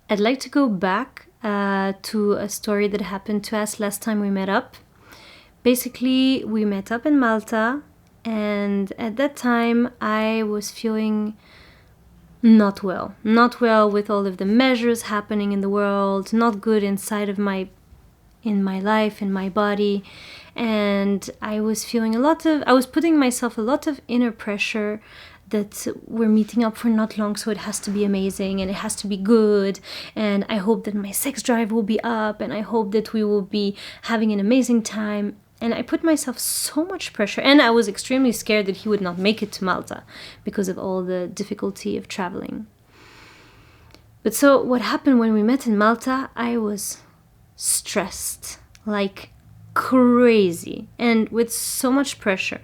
I'd like to go back to a story that happened to us last time we met up. Basically, we met up in Malta, and at that time I was feeling not well with all of the measures happening in the world, not good inside of in my life, in my body, and I was feeling I was putting myself a lot of inner pressure that we're meeting up for not long, so it has to be amazing and it has to be good, and I hope that my sex drive will be up, and I hope that we will be having an amazing time. And I put myself so much pressure, and I was extremely scared that he would not make it to Malta because of all the difficulty of traveling. But so what happened when we met in Malta, I was stressed like crazy and with so much pressure.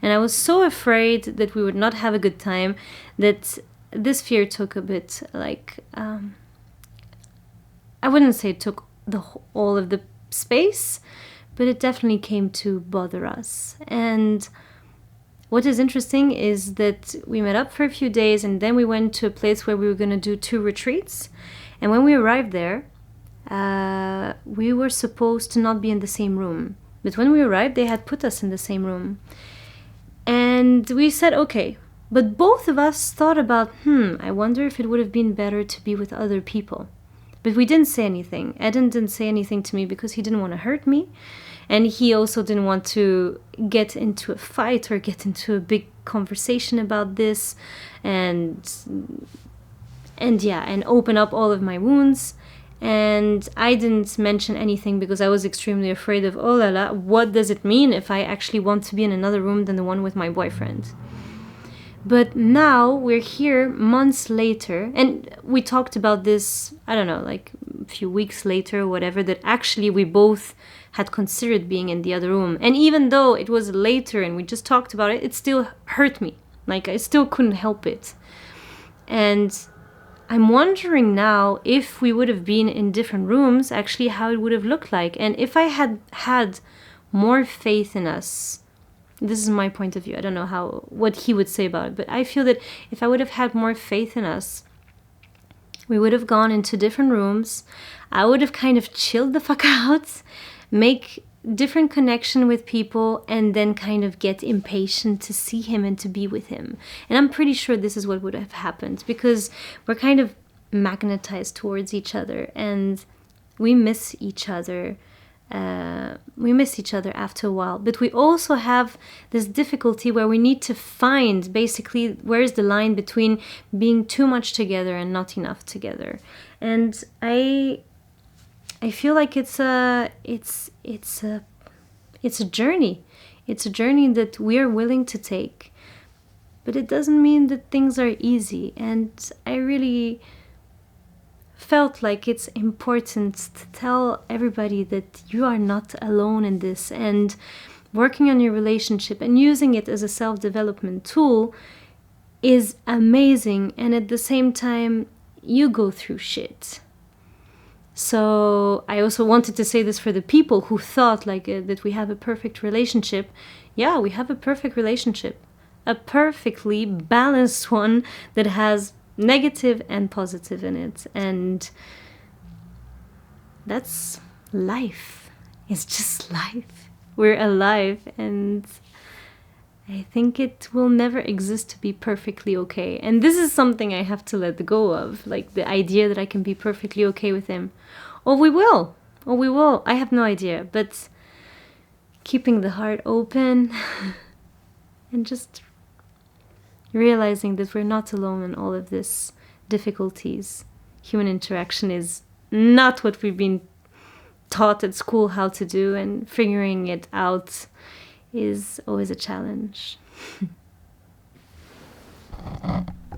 And I was so afraid that we would not have a good time that this fear took a bit like, I wouldn't say it took all of the space, but it definitely came to bother us. And what is interesting is that we met up for a few days, and then we went to a place where we were going to do 2 retreats. And when we arrived there, we were supposed to not be in the same room. But when we arrived, they had put us in the same room. And we said, okay. But both of us thought about, I wonder if it would have been better to be with other people. But we didn't say anything. Eden didn't say anything to me because he didn't want to hurt me. And he also didn't want to get into a fight or get into a big conversation about this and open up all of my wounds. And I didn't mention anything because I was extremely afraid of, oh la la, what does it mean if I actually want to be in another room than the one with my boyfriend? But now we're here months later, and we talked about this, I don't know, like a few weeks later or whatever, that actually we both had considered being in the other room. And even though it was later and we just talked about it, it still hurt me. Like I still couldn't help it. And I'm wondering now if we would have been in different rooms, actually how it would have looked like. And if I had had more faith in us. This is my point of view. I don't know what he would say about it, but I feel that if I would have had more faith in us, we would have gone into different rooms. I would have kind of chilled the fuck out, make different connection with people, and then kind of get impatient to see him and to be with him. And I'm pretty sure this is what would have happened because we're kind of magnetized towards each other and we miss each other. After a while, but we also have this difficulty where we need to find basically where is the line between being too much together and not enough together. And I feel like it's a journey. It's a journey that we are willing to take, but it doesn't mean that things are easy. And I really felt like it's important to tell everybody that you are not alone in this, and working on your relationship and using it as a self-development tool is amazing. And at the same time, you go through shit. So I also wanted to say this for the people who thought like that we have a perfect relationship. Yeah, we have a perfect relationship, a perfectly balanced one that has negative and positive in it, and that's life. It's just life. We're alive, and I think it will never exist to be perfectly okay. And this is something I have to let go of, like the idea that I can be perfectly okay with him. Or we will. I have no idea, but keeping the heart open and just realizing that we're not alone in all of this difficulties. Human interaction is not what we've been taught at school how to do, and figuring it out is always a challenge.